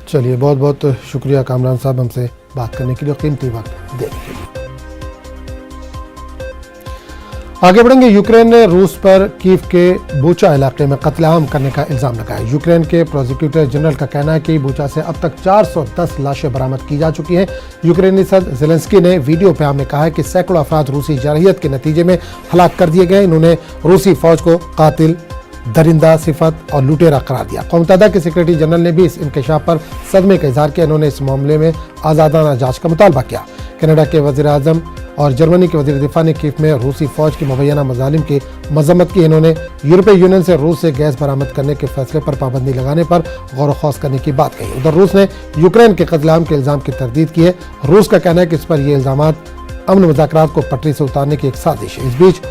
चलिए, बहुत बहुत शुक्रिया कामरान साहब हमसे बात करने के लिए, कीमती वक्त देने के लिए। आगे बढ़ेंगे। यूक्रेन ने रूस पर कीव के बूचा इलाके में कत्लेआम करने का इल्जाम लगाया। यूक्रेन के प्रोसिक्यूटर जनरल का कहना है कि बूचा से अब तक 410 लाशें बरामद की जा चुकी हैं। यूक्रेनी सदर ज़ेलेंस्की ने वीडियो प्याम में कहा है कि सैकड़ों अफराद रूसी जरहियत के नतीजे में हलाक कर दिए गए। इन्होंने रूसी फौज को कातिल, दरिंदा सिफत और लुटेरा करार दिया। कौम मुत्तहिदा के सेक्रेटरी जनरल ने भी इस इंकशाफ पर सदमे का इजहार किया। इन्होंने इस मामले में आज़ादाना जांच का मुतालबा किया। कनाडा के वज़ीर आज़म और जर्मनी के वज़ीर दिफा ने कीव में रूसी फौज की मुबैना मज़ालिम की मजम्मत की। इन्होंने यूरोपीय यूनियन से रूस से गैस बरामद करने के फैसले पर पाबंदी लगाने पर गौर व खौस करने की बात कही। उधर रूस ने यूक्रेन के कत्लेआम के इल्ज़ाम की तरदीद की है। रूस का कहना है कि इस पर ये इल्ज़ामात अमन मुज़ाकरात को पटरी से उतारने की एक साजिश है। इस बीच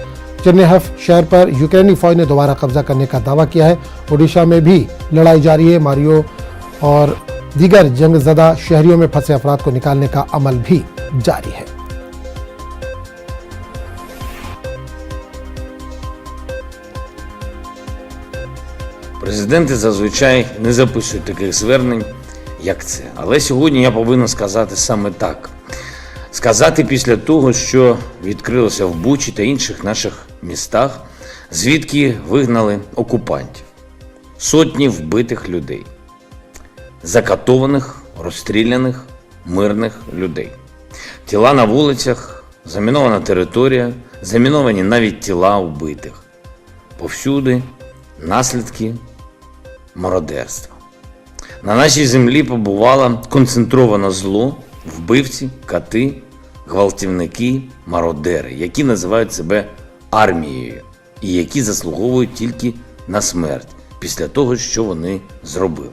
चेर्निहिव शहर पर यूक्रेनी फौज ने दोबारा कब्जा करने का दावा किया है। ओडिशा में भी लड़ाई जारी है। मारियो और दीगर जंगज़दा शहरियों में फंसे अफराद को निकालने का अमल भी जारी है। Президенти зазвичай не записують таких звернень, як це. Але сьогодні я повинен сказати саме так. Сказати після того, що відкрилося в Бучі та інших наших містах, звідки вигнали окупантів. Сотні вбитих людей. Закатованих, розстріляних, мирних людей. Тіла на вулицях, замінована територія, заміновані навіть тіла вбитих. Повсюди наслідки мародерства. На нашій землі побувало концентроване зло, вбивці, кати, гвалтівники, мародери, які називають себе армією і які заслуговують тільки на смерть після того, що вони зробили.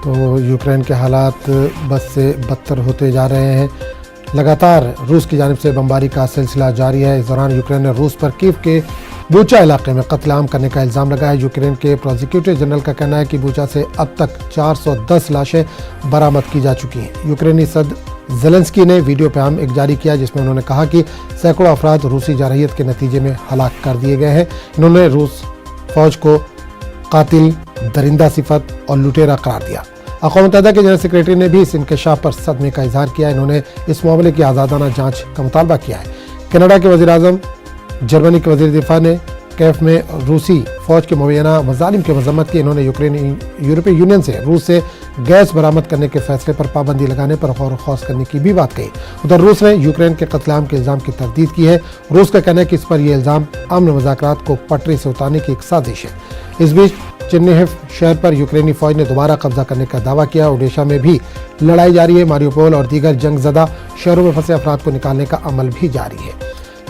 तो यूक्रेन के हालात बद से बदतर होते जा रहे हैं। लगातार रूस की जानिब से बमबारी का सिलसिला जारी है। इस दौरान यूक्रेन ने रूस पर कीव के बूचा इलाके में कत्लेआम करने का इल्ज़ाम लगाया है। यूक्रेन के प्रोसिक्यूटर जनरल का कहना है कि बूचा से अब तक 410 लाशें बरामद की जा चुकी हैं। यूक्रेनी सदर ज़ेलेंस्की ने वीडियो पैगाम एक जारी किया जिसमें उन्होंने कहा कि सैकड़ों अफराद रूसी जरहियत के नतीजे में हलाक कर दिए गए हैं। इन्होंने रूस फौज को कातिल, दरिंदा सिफत और लुटेरा करार दिया। अक़वाम मुत्तहिदा के जनरल सेक्रेटरी ने भी इस इंकशाफ पर सदमे का इजहार किया। इन्होंने इस मामले की आज़ादाना जांच का मुतालबा किया है। कनाडा के वज़ीर आज़म, जर्मनी के वज़ीर दिफा ने कैफ में रूसी फौज के मुबैना मज़ालिम की मजम्मत की। इन्होंने यूरोपीय यूनियन से रूस से गैस बरामद करने के फैसले पर पाबंदी लगाने पर गौर व खौस करने की भी बात कही। उधर रूस ने यूक्रेन के कत्लेआम के इल्ज़ाम की तरदीद की है। रूस का कहना है कि इस पर यह इल्ज़ाम अमन मुज़ाकरात को पटरी से उतारने की एक साजिश है। इस बीच चेर्निहिव शहर पर यूक्रेनी फौज ने दोबारा कब्जा करने का दावा किया। ओडिशा में भी लड़ाई जारी है। मारियोपोल और दीगर जंगज़दा शहरों में फंसे अफराद को निकालने का अमल भी जारी है।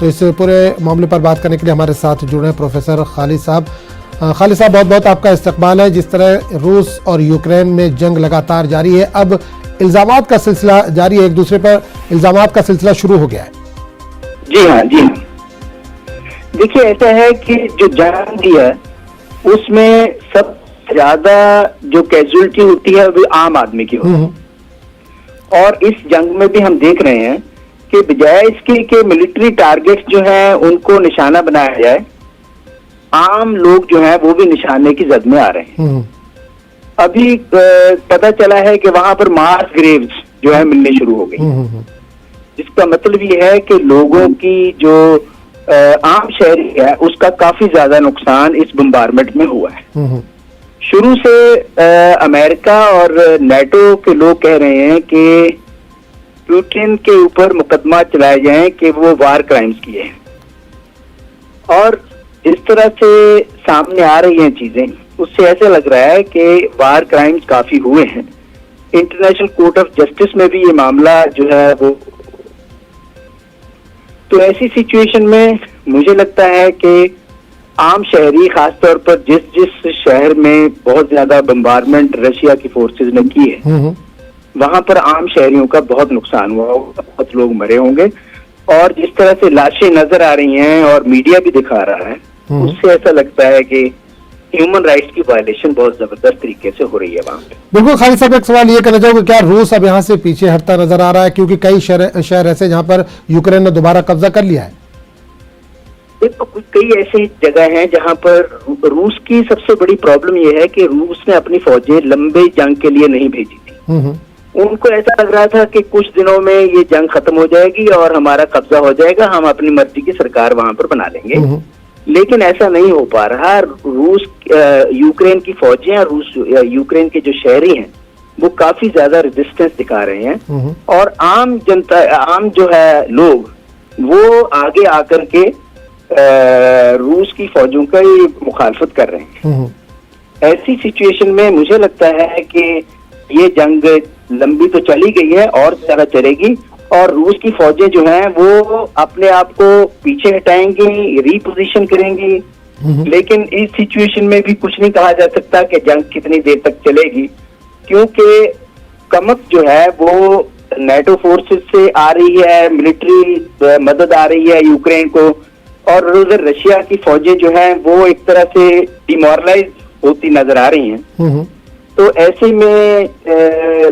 तो इस पूरे मामले पर बात करने के लिए हमारे साथ जुड़े हैं प्रोफेसर खालिद साहब। खालिद साहब, बहुत बहुत आपका इस्तकबाल है। जिस तरह रूस और यूक्रेन में जंग लगातार जारी है, अब इल्ज़ामात का सिलसिला जारी है, एक दूसरे पर इल्ज़ामात का सिलसिला शुरू हो गया है। जी हाँ, जी हाँ। देखिए, ऐसा है कि जो जंग है उसमें सबसे ज्यादा जो कैजुअलिटी होती है वो आम आदमी की होती है। और इस जंग में भी हम देख रहे हैं कि बजाय इसके कि मिलिट्री टारगेट्स जो हैं उनको निशाना बनाया जाए, आम लोग जो हैं वो भी निशाने की जद में आ रहे हैं। अभी पता चला है कि वहां पर मास ग्रेव्स जो है मिलने शुरू हो गई, जिसका मतलब ये है कि लोगों की जो आम शहरी है उसका काफी ज्यादा नुकसान इस बम्बारमेंट में हुआ है। शुरू से अमेरिका और नेटो के लोग कह रहे हैं कि पुतिन के ऊपर मुकदमा चलाए जाएं कि वो वार क्राइम्स किए हैं, और इस तरह से सामने आ रही हैं चीजें, उससे ऐसा लग रहा है कि वार क्राइम्स काफी हुए हैं। इंटरनेशनल कोर्ट ऑफ जस्टिस में भी ये मामला जो है वो, तो ऐसी सिचुएशन में मुझे लगता है कि आम शहरी, खासतौर पर जिस शहर में बहुत ज्यादा बम्बारमेंट रशिया की फोर्सेस ने की है, वहां पर आम शहरियों का बहुत नुकसान हुआ होगा, बहुत लोग मरे होंगे। और जिस तरह से लाशें नजर आ रही हैं और मीडिया भी दिखा रहा है, उससे ऐसा लगता है कि ह्यूमन राइट्स की वायलेशन बहुत जबरदस्त तरीके से हो रही है वहाँ पे। बिल्कुल। खालिद साहब, एक सवाल ये करना चाहूँगा, क्या रूस अब यहाँ से पीछे हटता नजर आ रहा है, क्योंकि कई शहर ऐसे जहाँ पर यूक्रेन ने दोबारा कब्जा कर लिया है? देखो कई ऐसी जगह हैं जहां पर रूस की सबसे बड़ी प्रॉब्लम यह है कि रूस ने अपनी फौजें लंबे जंग के लिए नहीं भेजी थी। उनको ऐसा लग रहा था कि कुछ दिनों में ये जंग खत्म हो जाएगी और हमारा कब्जा हो जाएगा, हम अपनी मर्जी की सरकार वहां पर बना लेंगे। लेकिन ऐसा नहीं हो पा रहा। रूस यूक्रेन की फौजें और यूक्रेन के जो शहरी हैं वो काफी ज्यादा रेजिस्टेंस दिखा रहे हैं और आम जनता, आम जो है लोग, वो आगे आकर के रूस की फौजों का मुखालफत कर रहे हैं। ऐसी सिचुएशन में मुझे लगता है कि ये जंग लंबी तो चली गई है और ज्यादा चलेगी और रूस की फौजें जो हैं वो अपने आप को पीछे हटाएंगी, रीपोजिशन करेंगी। लेकिन इस सिचुएशन में भी कुछ नहीं कहा जा सकता कि जंग कितनी देर तक चलेगी, क्योंकि कमक जो है वो नेटो फोर्सेस से आ रही है, मिलिट्री मदद आ रही है यूक्रेन को, और उधर रशिया की फौजें जो हैं वो एक तरह से डिमोरलाइज होती नजर आ रही हैं। तो ऐसे में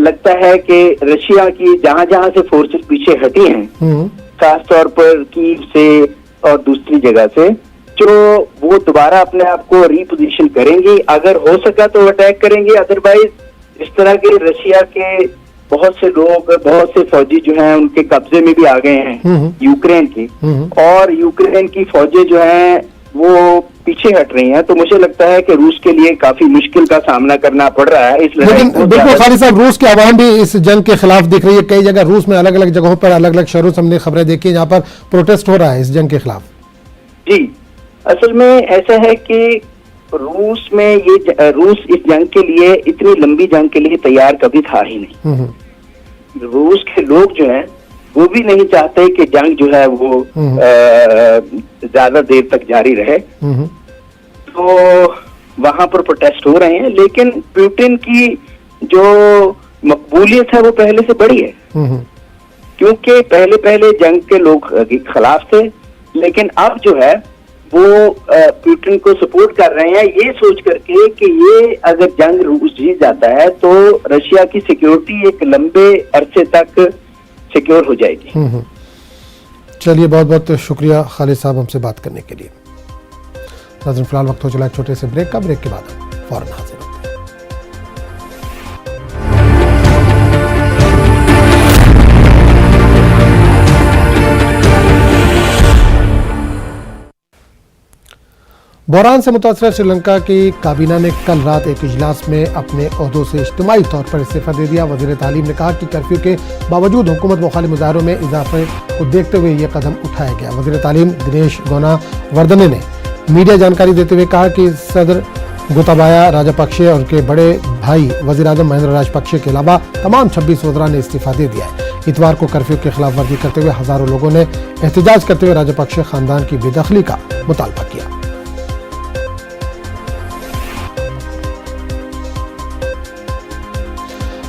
लगता है कि रशिया की जहां जहां से फोर्सेस पीछे हटी हैं, खासतौर पर कीव से और दूसरी जगह से, जो वो दोबारा अपने आप को रीपोजिशन करेंगी। अगर हो सका तो अटैक करेंगे, अदरवाइज इस तरह के रशिया के बहुत से लोग, बहुत से फौजी जो हैं उनके कब्जे में भी आ गए हैं यूक्रेन की, और यूक्रेन की फौजें जो हैं वो पीछे हट रही हैं। तो मुझे लगता है कि रूस के लिए काफी मुश्किल का सामना करना पड़ रहा है इस लड़ाई को। बिल्कुल खालिद साहब, रूस की आवाम भी इस जंग के खिलाफ दिख रही है। कई जगह रूस में अलग अलग जगहों पर, अलग अलग शहरों से हमने खबरें देखी है जहाँ पर प्रोटेस्ट हो रहा है इस जंग के खिलाफ। जी, असल में ऐसा है कि रूस में रूस इस जंग के लिए, इतनी लंबी जंग के लिए तैयार कभी था ही नहीं। रूस के लोग जो हैं वो भी नहीं चाहते कि जंग जो है वो ज्यादा देर तक जारी रहे। तो वहां पर प्रोटेस्ट हो रहे हैं, लेकिन पुतिन की जो मकबूलियत है वो पहले से बड़ी है, क्योंकि पहले जंग के लोग खिलाफ थे, लेकिन अब जो है वो पुतिन को सपोर्ट कर रहे हैं, ये सोच करके कि ये अगर जंग रूस जीत जाता है तो रशिया की सिक्योरिटी एक लंबे अरसे तक सिक्योर हो जाएगी। चलिए, बहुत बहुत शुक्रिया खालिद साहब हमसे बात करने के लिए। नाज़रीन, फिलहाल वक्त हो चला छोटे से ब्रेक का। ब्रेक के बाद फौरन हाजिर होते हैं। बहरान से मुतासर श्रीलंका की काबीना ने कल रात एक इजलास में अपने ओहदों से इज्तिमाई तौर पर इस्तीफा दे दिया। वज़ीर तालीम ने कहा कि कर्फ्यू के बावजूद हुकूमत मुखालिफ मुजाहरों में इजाफे को देखते हुए ये कदम उठाया गया। वज़ीर तालीम दिनेश गोनावर्धने ने मीडिया जानकारी देते हुए कहा कि सदर गोताबाया राजपक्षे और उनके बड़े भाई वज़ीर आज़म महेंद्र राजपक्षे के अलावा तमाम 26 वज़रा ने इस्तीफा दे दिया है। इतवार को कर्फ्यू की खिलाफ वर्जी करते हुए हजारों लोगों ने एहतजाज करते हुए राजपक्षे खानदान की बेदखली का मुतालबा किया।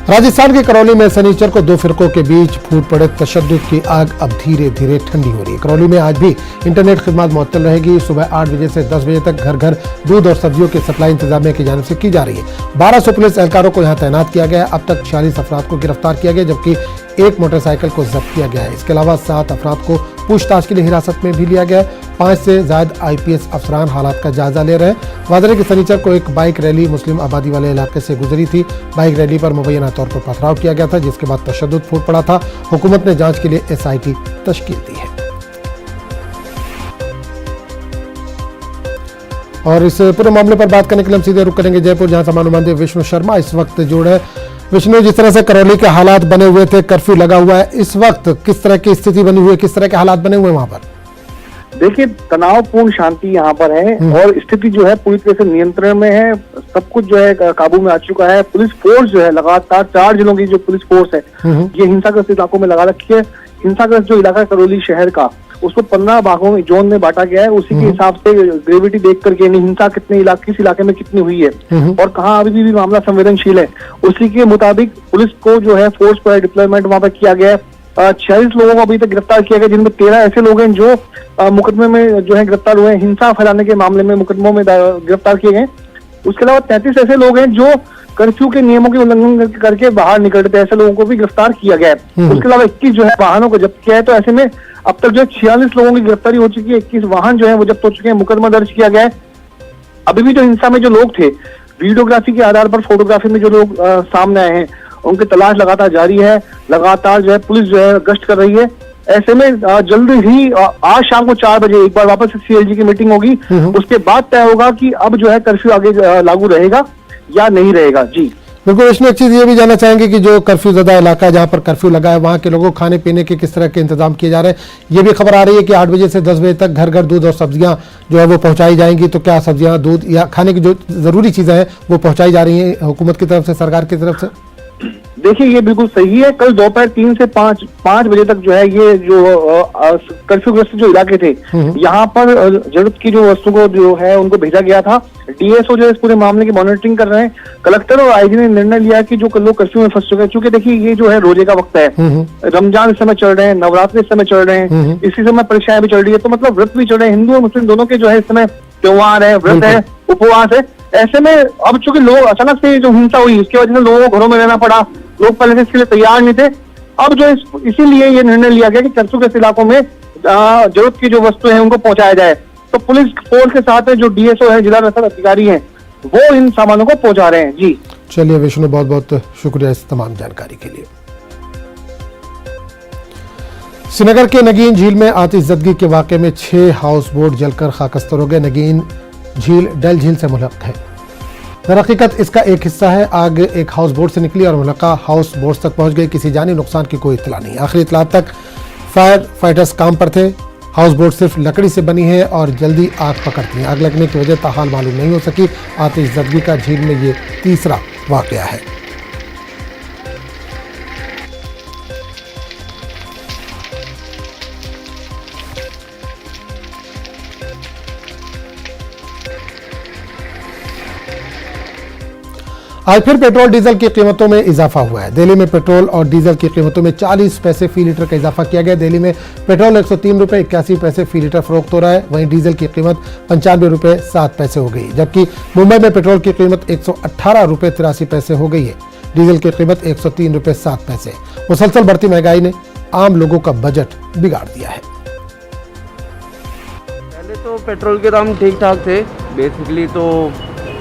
राजस्थान के करौली में शनिचर को दो फिरकों के बीच फूट पड़े तशद्दुद की आग अब धीरे धीरे ठंडी हो रही है। करौली में आज भी इंटरनेट खिदमत मुअत्तल रहेगी। सुबह 8 बजे से 10 बजे तक घर घर दूध और सब्जियों की सप्लाई इंतजामिया की जानिब से की जा रही है। 1200 पुलिस एहलकारों को यहाँ तैनात किया गया है। अब तक 46 अफराद को गिरफ्तार किया गया, जबकि एक मोटरसाइकिल को जब्त किया गया है। इसके अलावा 7 अफराद को पूछताछ के लिए हिरासत में भी लिया गया है। 5 से ज्यादा IPS अफसरान हालात का जायजा ले रहे हैं। वाज़ेह की शनिचर को एक बाइक रैली मुस्लिम आबादी वाले इलाके से गुजरी थी। बाइक रैली पर मुबैना तौर पर पथराव किया गया था, जिसके बाद तशद्दुद फूट पड़ा था। हुकूमत ने जांच के लिए SIT तश्कील दी है। और इस पूरे मामले पर बात करने के लिए हम सीधे रुक करेंगे जयपुर, जहां समानुमानदेव विष्णु शर्मा इस वक्त जुड़े। विष्णु, जिस तरह से करौली के हालात बने हुए थे, कर्फ्यू लगा हुआ है, इस वक्त किस तरह की स्थिति बनी हुई है, किस तरह के हालात बने हुए हैं वहां पर? देखिए, तनावपूर्ण शांति यहाँ पर है और स्थिति जो है पूरी तरह से नियंत्रण में है। सब कुछ जो है काबू में आ चुका है। पुलिस फोर्स जो है लगातार 4 जिलों की जो पुलिस फोर्स है ये हिंसाग्रस्त इलाकों में लगा रखी है। हिंसाग्रस्त जो इलाका करौली शहर का, उसको 15 भागों में, जोन में बांटा गया है। उसी के हिसाब से ग्रेविटी देख करके हिंसा किस इलाके में कितनी हुई है और कहाँ अभी भी मामला संवेदनशील है, उसी के मुताबिक पुलिस को जो है फोर्स पर डिप्लॉयमेंट वहां पर किया गया है। 46 लोगों को अभी तक गिरफ्तार किया गया, जिनमें 13 ऐसे लोग हैं जो मुकदमे में जो है गिरफ्तार हुए हैं, हिंसा फैलाने के मामले में मुकदमों में गिरफ्तार किए गए। उसके अलावा 33 ऐसे लोग हैं जो कर्फ्यू के नियमों के उल्लंघन करके बाहर निकलते ऐसे लोगों को भी गिरफ्तार किया गया है। उसके अलावा 21 जो है वाहनों को जब्त किया है। तो ऐसे में अब तक जो है 46 लोगों की गिरफ्तारी हो चुकी है, 21 वाहन जो है वो जब्त हो चुके हैं, मुकदमा दर्ज किया गया है। अभी भी जो हिंसा में जो लोग थे, वीडियोग्राफी के आधार पर फोटोग्राफी में जो लोग सामने आए हैं, उनकी तलाश लगातार जारी है। लगातार जो है पुलिस जो है गश्त कर रही है। ऐसे में जल्द ही आज शाम को 4 बजे एक बार वापस सीएलजी की मीटिंग होगी। उसके बाद तय होगा कि अब जो है कर्फ्यू आगे लागू रहेगा या नहीं रहेगा। जी बिल्कुल, इसमें एक चीज ये भी जानना चाहेंगे कि जो कर्फ्यू ज़दा इलाका है जहाँ पर कर्फ्यू लगा है, वहाँ के लोगों को खाने पीने के किस तरह के इंतजाम किए जा रहे हैं। ये भी खबर आ रही है कि 8 बजे से 10 बजे तक घर घर दूध और सब्जियां जो है वो पहुंचाई जाएंगी। तो क्या सब्जियां, दूध या खाने की जो जरूरी चीजें हैं वो पहुंचाई जा रही हैं हुकूमत की तरफ से, सरकार की तरफ से? देखिए, ये बिल्कुल सही है। कल दोपहर 3 से 5 बजे तक जो है ये जो कर्फ्यूग्रस्त जो इलाके थे, यहाँ पर जरूरत की जो वस्तु को जो है उनको भेजा गया था। डीएसओ जो है इस पूरे मामले की मॉनिटरिंग कर रहे हैं। कलेक्टर और आईजी ने निर्णय लिया कि जो लोग कर्फ्यू में फंस चुके हैं, क्योंकि देखिए ये जो है रोजे का वक्त है, रमजान इस समय चल रहे हैं, नवरात्र इस समय चल रहे हैं, इसी समय परीक्षाएं भी चल रही है, तो मतलब व्रत भी चल रहे हैं। हिंदू और मुस्लिम दोनों के जो है इस समय त्योहार है, व्रत है, उपवास है। ऐसे में अब चूंकि लोग अचानक से जो हिंसा हुई उसकी वजह से लोगों को घरों में रहना पड़ा, लोग पहले से इसके लिए तैयार नहीं थे। अब जो इसीलिए ये निर्णय लिया गया कि कर्फ्यूग्रस्त इलाकों में जरूरत की जो वस्तु है उनको पहुंचाया जाए। तो पुलिस फोर्स के साथ है जो डीएसओ है, जिला रसद अधिकारी हैं, वो इन सामानों को पहुंचा रहे हैं। जी चलिए विष्णु, बहुत बहुत शुक्रिया इस तमाम जानकारी के लिए। श्रीनगर के नगीन झील में आतिशज़दगी के वाक़े में 6 हाउस बोट जलकर खाकस्तर हो गए। नगीन झील डल झील से मुल्क है। दरहकीकत इसका एक हिस्सा है। आग एक हाउस बोट से निकली और मुल्का हाउस बोट तक पहुंच गई। किसी जानी नुकसान की कोई इत्तला नहीं। आखिरी इत्तला तक फायर फाइटर्स काम पर थे। हाउस बोट सिर्फ लकड़ी से बनी है और जल्दी आग पकड़ती है। आग लगने की वजह ताहाल मालूम नहीं हो सकी। आतिशज़दगी का झील में ये तीसरा वाक़या है। आज फिर पेट्रोल डीजल की कीमतों में इजाफा हुआ है। दिल्ली में पेट्रोल और डीजल की कीमतों में 40 पैसे फी लीटर का इजाफा किया गया। दिल्ली में पेट्रोल 103 रुपये 81 पैसे फी लीटर फरोख्त हो रहा है। वहीं डीजल की कीमत 95 रुपये 7 पैसे हो गई, जबकि मुंबई में पेट्रोल की कीमत 118 रुपये 83 पैसे हो गई है। डीजल की कीमत 103 रुपये 7 पैसे। मुसलसल बढ़ती महंगाई ने आम लोगों का बजट बिगाड़ दिया है। पहले तो पेट्रोल के दाम ठीक ठाक थे बेसिकली, तो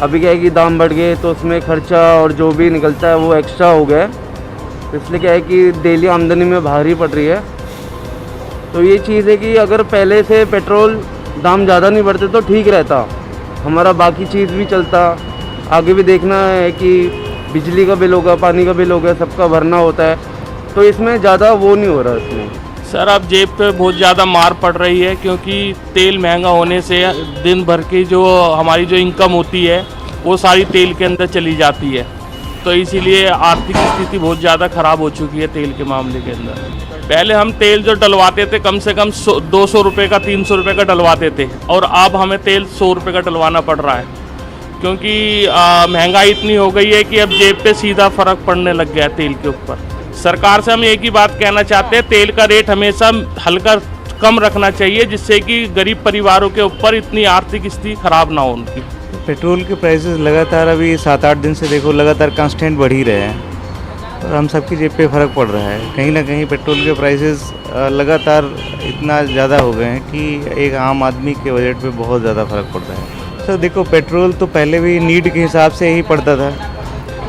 अभी क्या है कि दाम बढ़ गए तो उसमें खर्चा और जो भी निकलता है वो एक्स्ट्रा हो गया। तो इसलिए क्या है कि डेली आमदनी में भारी पड़ रही है। तो ये चीज़ है कि अगर पहले से पेट्रोल दाम ज़्यादा नहीं बढ़ते तो ठीक रहता, हमारा बाकी चीज़ भी चलता। आगे भी देखना है कि बिजली का बिल होगा, पानी का बिल होगा, सबका भरना होता है, तो इसमें ज़्यादा वो नहीं हो रहा इसमें। सर अब जेब पे बहुत ज़्यादा मार पड़ रही है, क्योंकि तेल महंगा होने से दिन भर की जो हमारी जो इनकम होती है वो सारी तेल के अंदर चली जाती है। तो इसीलिए आर्थिक स्थिति बहुत ज़्यादा ख़राब हो चुकी है तेल के मामले के अंदर। पहले हम तेल जो डलवाते थे कम से कम 200 रुपये का 300 रुपये का डलवाते थे, और अब हमें तेल 100 रुपये का डलवाना पड़ रहा है, क्योंकि महंगाई इतनी हो गई है कि अब जेब पे सीधा फ़र्क पड़ने लग गया है तेल के ऊपर। सरकार से हम एक ही बात कहना चाहते हैं, तेल का रेट हमेशा हल्का कम रखना चाहिए, जिससे कि गरीब परिवारों के ऊपर इतनी आर्थिक स्थिति खराब ना हो उनकी। पेट्रोल के प्राइसेस लगातार अभी 7-8 दिन से देखो लगातार कांस्टेंट बढ़ ही रहे हैं और हम सबकी जेब पे फ़र्क पड़ रहा है। कहीं ना कहीं पेट्रोल के प्राइसेस लगातार इतना ज़्यादा हो गए हैं कि एक आम आदमी के बजट पे बहुत ज़्यादा फ़र्क पड़ रहा है। सर देखो, पेट्रोल तो पहले भी नीड के हिसाब से ही पड़ता था,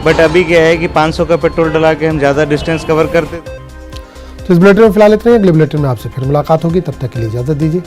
बट अभी क्या है कि 500 का पेट्रोल डला के हम ज़्यादा डिस्टेंस कवर करते। तो इस बुलेटिन में फिलहाल इतना ही। अगले बुलेटिन में आपसे फिर मुलाकात होगी, तब तक के लिए इजाज़त दीजिए।